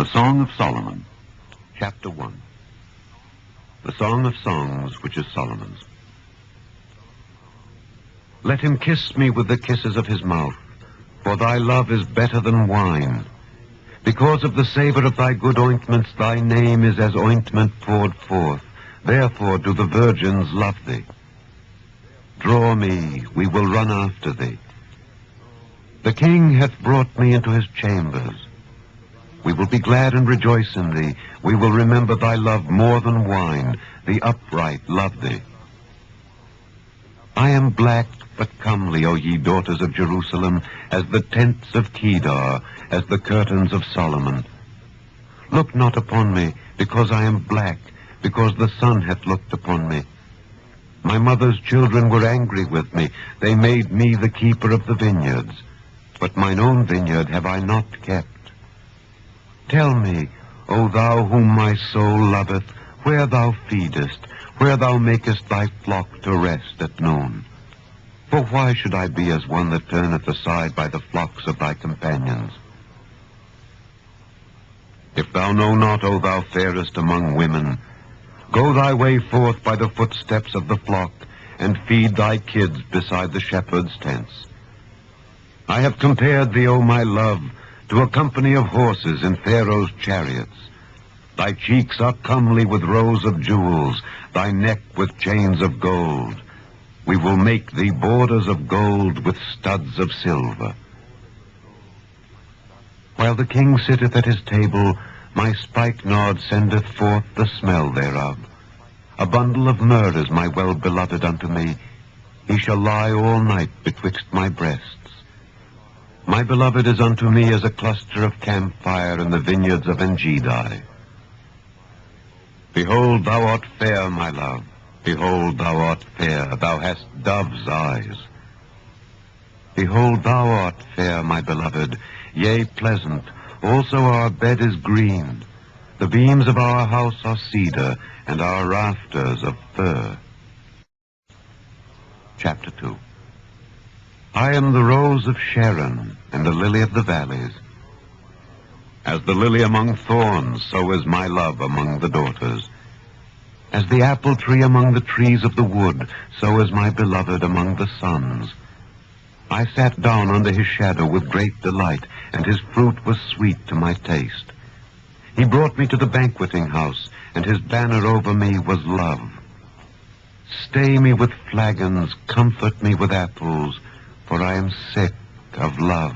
The Song of Solomon, Chapter 1. The Song of Songs, which is Solomon's. Let him kiss me with the kisses of his mouth, for thy love is better than wine. Because of the savor of thy good ointments, thy name is as ointment poured forth. Therefore do the virgins love thee. Draw me, we will run after thee. The king hath brought me into his chambers. We will be glad and rejoice in thee. We will remember thy love more than wine. The upright love thee. I am black but comely, O ye daughters of Jerusalem, as the tents of Kedar, as the curtains of Solomon. Look not upon me, because I am black, because the sun hath looked upon me. My mother's children were angry with me. They made me the keeper of the vineyards. But mine own vineyard have I not kept. Tell me, O thou whom my soul loveth, where thou feedest, where thou makest thy flock to rest at noon. For why should I be as one that turneth aside by the flocks of thy companions? If thou know not, O thou fairest among women, go thy way forth by the footsteps of the flock, and feed thy kids beside the shepherds' tents. I have compared thee, O my love, to a company of horses in Pharaoh's chariots. Thy cheeks are comely with rows of jewels, thy neck with chains of gold. We will make thee borders of gold with studs of silver. While the king sitteth at his table, my spikenard sendeth forth the smell thereof. A bundle of myrrh is my well-beloved unto me. He shall lie all night betwixt my breasts. My beloved is unto me as a cluster of camphire in the vineyards of Engedi. Behold, thou art fair, my love. Behold, thou art fair. Thou hast dove's eyes. Behold, thou art fair, my beloved, yea, pleasant. Also our bed is green. The beams of our house are cedar, and our rafters of fir. Chapter 2. I am the rose of Sharon, and the lily of the valleys. As the lily among thorns, so is my love among the daughters. As the apple tree among the trees of the wood, so is my beloved among the sons. I sat down under his shadow with great delight, and his fruit was sweet to my taste. He brought me to the banqueting house, and his banner over me was love. Stay me with flagons, comfort me with apples, for I am sick of love.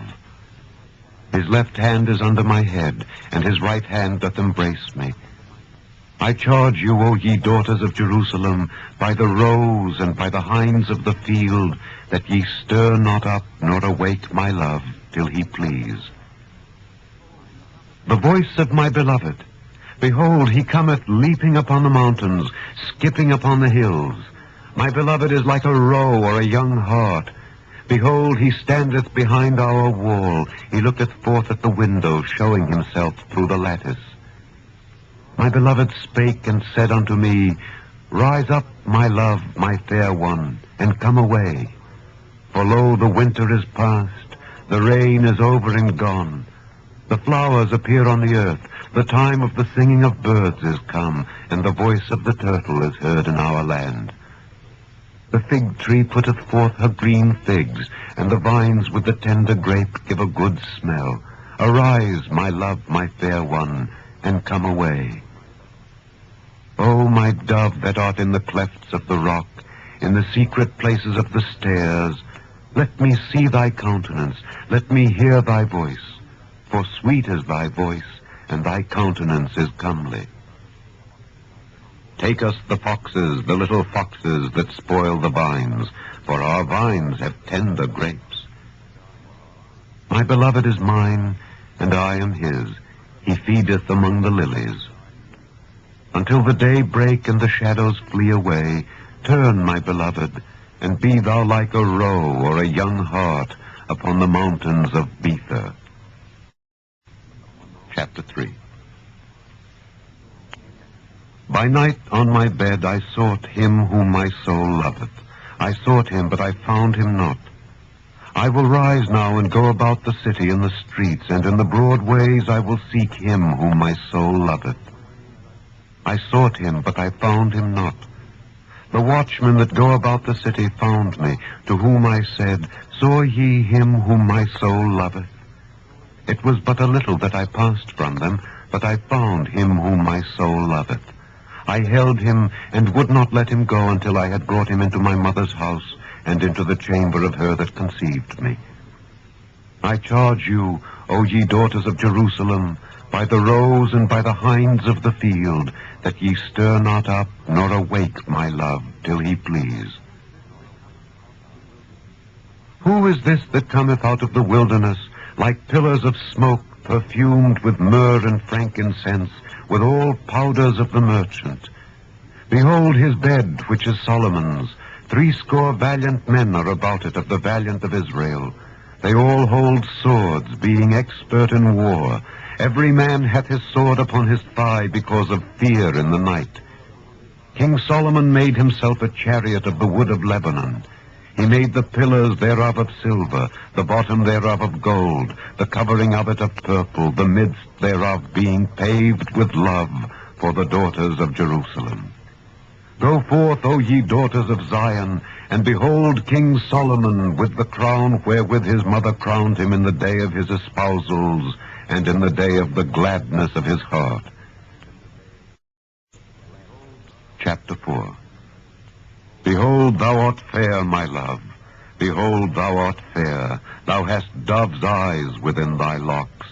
His left hand is under my head, and his right hand doth embrace me. I charge you, O ye daughters of Jerusalem, by the roes and by the hinds of the field, that ye stir not up nor awake my love till he please. The voice of my beloved, behold, he cometh leaping upon the mountains, skipping upon the hills. My beloved is like a roe or a young hart. Behold, he standeth behind our wall. He looketh forth at the window, showing himself through the lattice. My beloved spake and said unto me, Rise up, my love, my fair one, and come away. For lo, the winter is past, the rain is over and gone. The flowers appear on the earth, the time of the singing of birds is come, and the voice of the turtle is heard in our land. The fig tree putteth forth her green figs, and the vines with the tender grape give a good smell. Arise, my love, my fair one, and come away. O my dove that art in the clefts of the rock, in the secret places of the stairs, let me see thy countenance, let me hear thy voice. For sweet is thy voice, and thy countenance is comely. Take us the foxes, the little foxes that spoil the vines, for our vines have tender grapes. My beloved is mine, and I am his. He feedeth among the lilies. Until the day break and the shadows flee away, turn, my beloved, and be thou like a roe or a young hart upon the mountains of Bether. Chapter 3. By night on my bed I sought him whom my soul loveth. I sought him, but I found him not. I will rise now and go about the city in the streets, and in the broad ways I will seek him whom my soul loveth. I sought him, but I found him not. The watchmen that go about the city found me, to whom I said, Saw ye him whom my soul loveth? It was but a little that I passed from them, but I found him whom my soul loveth. I held him, and would not let him go until I had brought him into my mother's house, and into the chamber of her that conceived me. I charge you, O ye daughters of Jerusalem, by the roes and by the hinds of the field, that ye stir not up, nor awake my love, till he please. Who is this that cometh out of the wilderness, like pillars of smoke, perfumed with myrrh and frankincense, with all powders of the merchant? Behold his bed, which is Solomon's. 80 valiant men are about it, of the valiant of Israel. They all hold swords, being expert in war. Every man hath his sword upon his thigh, because of fear in the night. King Solomon made himself a chariot of the wood of Lebanon. He made the pillars thereof of silver, the bottom thereof of gold, the covering of it of purple, the midst thereof being paved with love for the daughters of Jerusalem. Go forth, O ye daughters of Zion, and behold King Solomon with the crown wherewith his mother crowned him in the day of his espousals, and in the day of the gladness of his heart. Chapter 4. Behold, thou art fair, my love. Behold, thou art fair. Thou hast dove's eyes within thy locks.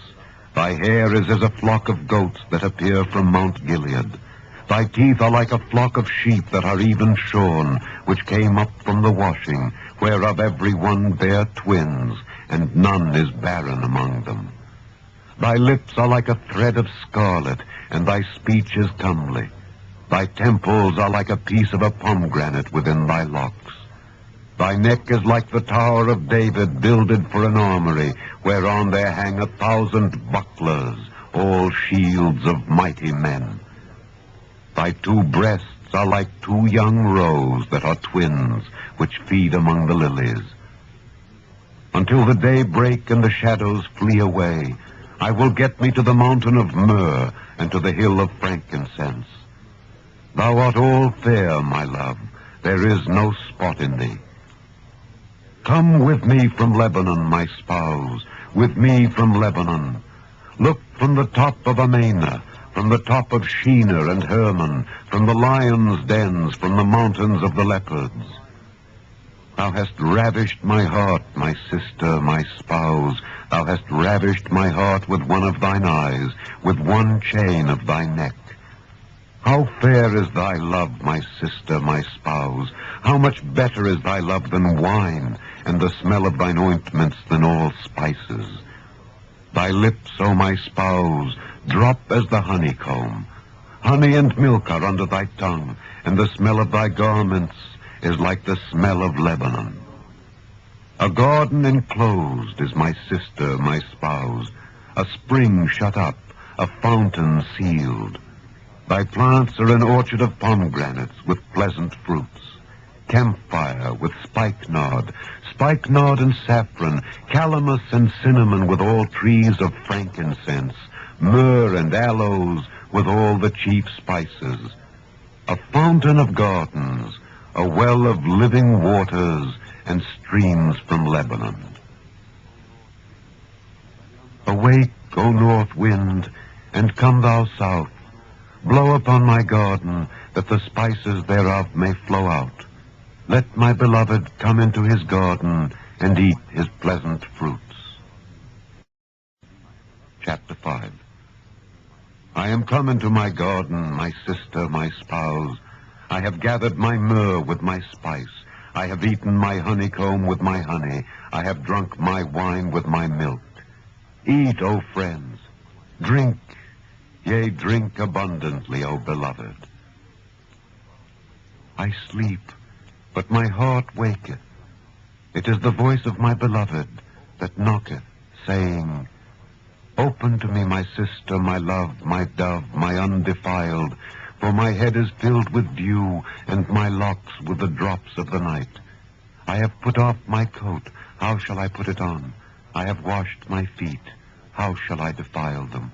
Thy hair is as a flock of goats that appear from Mount Gilead. Thy teeth are like a flock of sheep that are even shorn, which came up from the washing, whereof every one bare twins, and none is barren among them. Thy lips are like a thread of scarlet, and thy speech is comely. Thy temples are like a piece of a pomegranate within thy locks. Thy neck is like the Tower of David, builded for an armory, whereon there hang 1,000 bucklers, all shields of mighty men. Thy 2 breasts are like 2 young roes that are twins, which feed among the lilies. Until the day break and the shadows flee away, I will get me to the mountain of myrrh, and to the hill of frankincense. Thou art all fair, my love, there is no spot in thee. Come with me from Lebanon, my spouse, with me from Lebanon. Look from the top of Amana, from the top of Shinar and Hermon, from the lions' dens, from the mountains of the leopards. Thou hast ravished my heart, my sister, my spouse. Thou hast ravished my heart with one of thine eyes, with one chain of thy neck. How fair is thy love, my sister, my spouse! How much better is thy love than wine, and the smell of thine ointments than all spices. Thy lips, O my spouse, drop as the honeycomb. Honey and milk are under thy tongue, and the smell of thy garments is like the smell of Lebanon. A garden enclosed is my sister, my spouse, a spring shut up, a fountain sealed. Thy plants are an orchard of pomegranates with pleasant fruits, camphire with spikenard and saffron, calamus and cinnamon with all trees of frankincense, myrrh and aloes with all the chief spices, a fountain of gardens, a well of living waters, and streams from Lebanon. Awake, O north wind, and come thou south. Blow upon my garden, that the spices thereof may flow out. Let my beloved come into his garden, and eat his pleasant fruits. Chapter 5. I am come into my garden, my sister, my spouse. I have gathered my myrrh with my spice. I have eaten my honeycomb with my honey. I have drunk my wine with my milk. Eat, O friends. Drink, yea, drink abundantly, O beloved. I sleep, but my heart waketh. It is the voice of my beloved that knocketh, saying, Open to me, my sister, my love, my dove, my undefiled, for my head is filled with dew, and my locks with the drops of the night. I have put off my coat, how shall I put it on? I have washed my feet, how shall I defile them?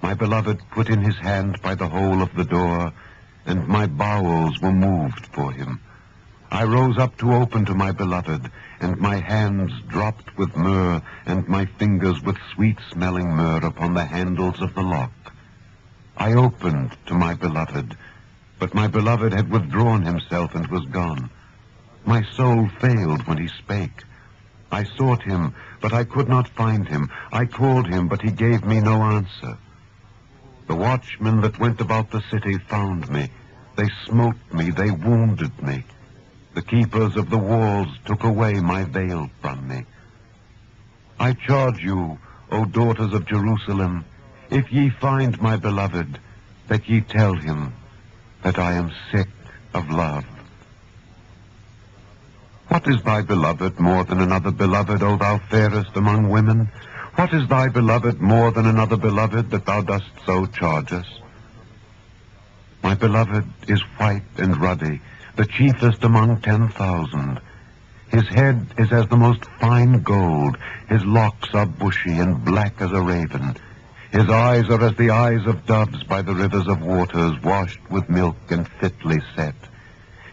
My beloved put in his hand by the hole of the door, and my bowels were moved for him. I rose up to open to my beloved, and my hands dropped with myrrh, and my fingers with sweet-smelling myrrh upon the handles of the lock. I opened to my beloved, but my beloved had withdrawn himself and was gone. My soul failed when he spake. I sought him, but I could not find him. I called him, but he gave me no answer. The watchmen that went about the city found me. They smote me, they wounded me. The keepers of the walls took away my veil from me. I charge you, O daughters of Jerusalem, if ye find my beloved, that ye tell him that I am sick of love. What is thy beloved more than another beloved, O thou fairest among women? What is thy beloved more than another beloved, that thou dost so charge us? My beloved is white and ruddy, the chiefest among 10,000. His head is as the most fine gold, his locks are bushy and black as a raven. His eyes are as the eyes of doves by the rivers of waters, washed with milk and fitly set.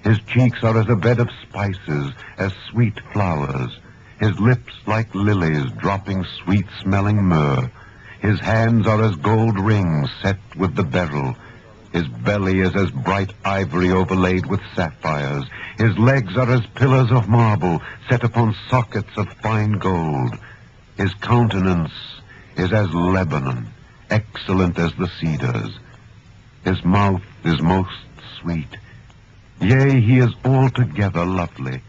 His cheeks are as a bed of spices, as sweet flowers. His lips like lilies, dropping sweet-smelling myrrh. His hands are as gold rings set with the beryl. His belly is as bright ivory overlaid with sapphires. His legs are as pillars of marble set upon sockets of fine gold. His countenance is as Lebanon, excellent as the cedars. His mouth is most sweet. Yea, he is altogether lovely.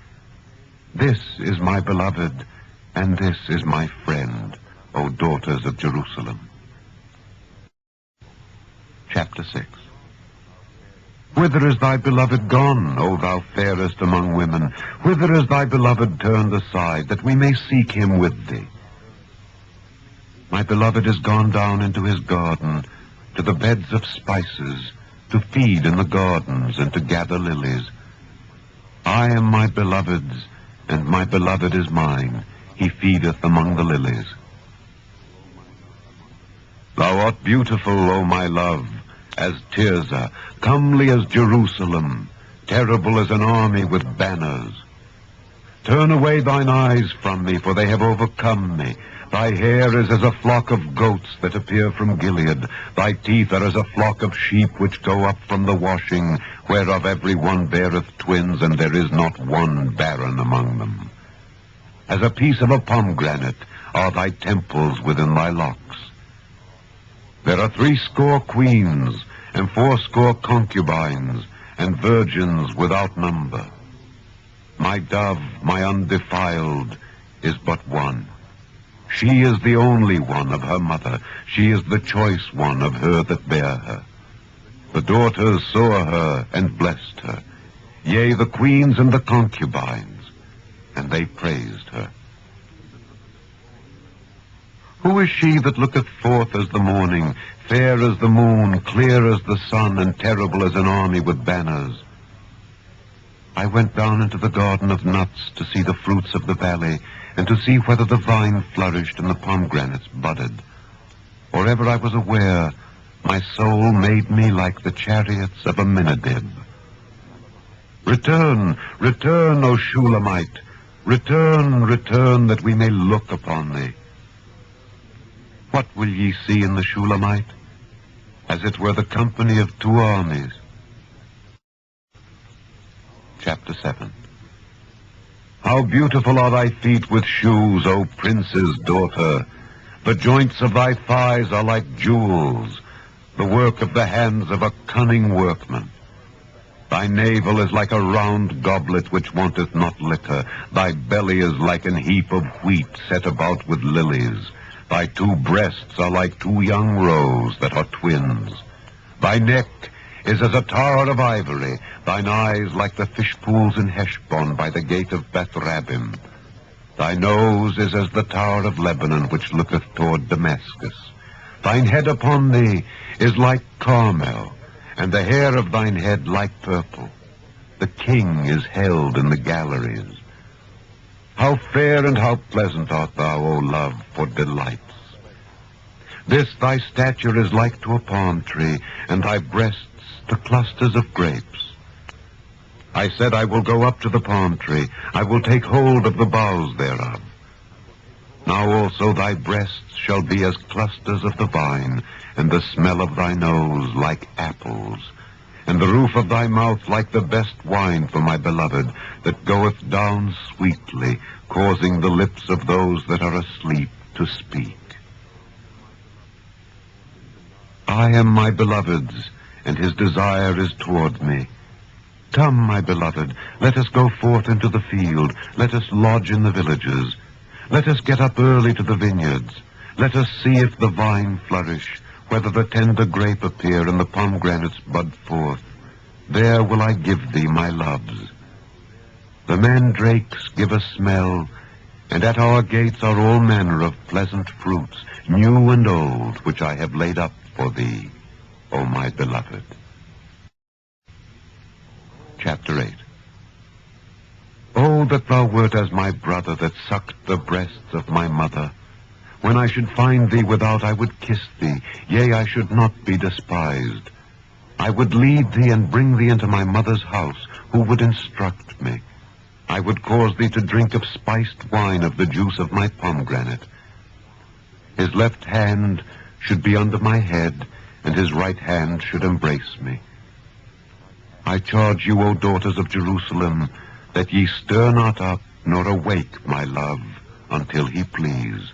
This is my beloved, and this is my friend, O daughters of Jerusalem. Chapter 6. Whither is thy beloved gone, O thou fairest among women? Whither is thy beloved turned aside, that we may seek him with thee? My beloved is gone down into his garden, to the beds of spices, to feed in the gardens, and to gather lilies. I am my beloved's, and my beloved is mine. He feedeth among the lilies. Thou art beautiful, O my love, as Tirzah, comely as Jerusalem, terrible as an army with banners. Turn away thine eyes from me, for they have overcome me. Thy hair is as a flock of goats that appear from Gilead. Thy teeth are as a flock of sheep which go up from the washing, whereof every one beareth twins, and there is not one barren among them. As a piece of a pomegranate are thy temples within thy locks. There are 80 queens, and 80 concubines, and virgins without number. My dove, my undefiled, is but one. She is the only one of her mother. She is the choice one of her that bare her. The daughters saw her and blessed her, yea, the queens and the concubines, and they praised her. Who is she that looketh forth as the morning, fair as the moon, clear as the sun, and terrible as an army with banners? I went down into the garden of nuts to see the fruits of the valley, and to see whether the vine flourished and the pomegranates budded. Or ever I was aware, my soul made me like the chariots of a Minadib. Return, return, O Shulamite! Return, return, that we may look upon thee. What will ye see in the Shulamite? As it were the company of 2 armies. Chapter 7. How beautiful are thy feet with shoes, O prince's daughter! The joints of thy thighs are like jewels, the work of the hands of a cunning workman. Thy navel is like a round goblet which wanteth not liquor. Thy belly is like an heap of wheat set about with lilies. Thy 2 breasts are like 2 young roes that are twins. Thy neck is as a tower of ivory, thine eyes like the fish pools in Heshbon by the gate of Beth-rabbim. Thy nose is as the tower of Lebanon which looketh toward Damascus. Thine head upon thee is like Carmel, and the hair of thine head like purple. The king is held in the galleries. How fair and how pleasant art thou, O love, for delights! This thy stature is like to a palm tree, and thy breasts to clusters of grapes. I said, I will go up to the palm tree, I will take hold of the boughs thereof. Now also thy breasts shall be as clusters of the vine, and the smell of thy nose like apples, and the roof of thy mouth like the best wine for my beloved, that goeth down sweetly, causing the lips of those that are asleep to speak. I am my beloved's, and his desire is toward me. Come, my beloved, let us go forth into the field, let us lodge in the villages. Let us get up early to the vineyards. Let us see if the vine flourish, whether the tender grape appear and the pomegranates bud forth. There will I give thee my loves. The mandrakes give a smell, and at our gates are all manner of pleasant fruits, new and old, which I have laid up for thee, O my beloved. Chapter 8. Oh, that thou wert as my brother that sucked the breasts of my mother. When I should find thee without, I would kiss thee, yea, I should not be despised. I would lead thee and bring thee into my mother's house, who would instruct me. I would cause thee to drink of spiced wine of the juice of my pomegranate. His left hand should be under my head, and his right hand should embrace me. I charge you, O daughters of Jerusalem, that ye stir not up, nor awake my love, until he please.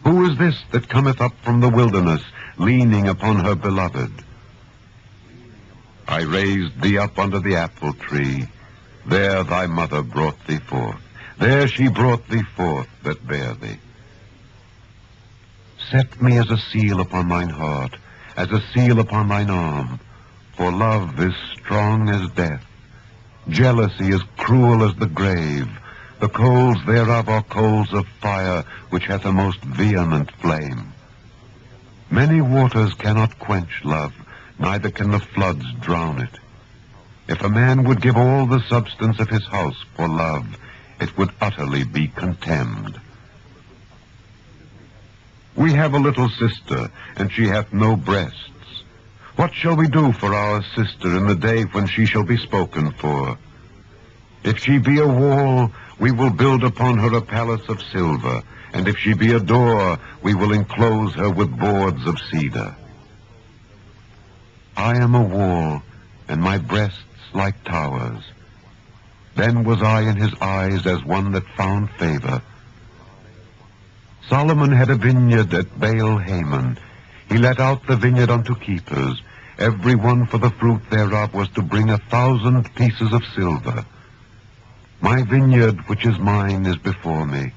Who is this that cometh up from the wilderness, leaning upon her beloved? I raised thee up under the apple tree. There thy mother brought thee forth. There she brought thee forth that bare thee. Set me as a seal upon thine heart, as a seal upon thine arm. For love is strong as death. Jealousy is cruel as the grave. The coals thereof are coals of fire, which hath a most vehement flame. Many waters cannot quench love, neither can the floods drown it. If a man would give all the substance of his house for love, it would utterly be contemned. We have a little sister, and she hath no breasts. What shall we do for our sister in the day when she shall be spoken for? If she be a wall, we will build upon her a palace of silver, and if she be a door, we will enclose her with boards of cedar. I am a wall, and my breasts like towers. Then was I in his eyes as one that found favor. Solomon had a vineyard at Baal-Hamon. He let out the vineyard unto keepers. Every one for the fruit thereof was to bring 1,000 pieces of silver. My vineyard, which is mine, is before me.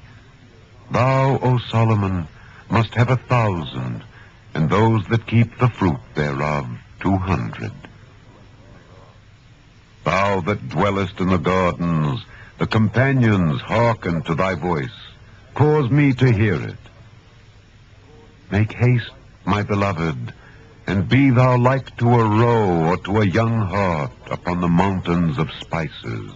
Thou, O Solomon, must have 1,000, and those that keep the fruit thereof 200. Thou that dwellest in the gardens, the companions hearken to thy voice. Cause me to hear it. Make haste, my beloved, and be thou like to a roe or to a young hart upon the mountains of spices.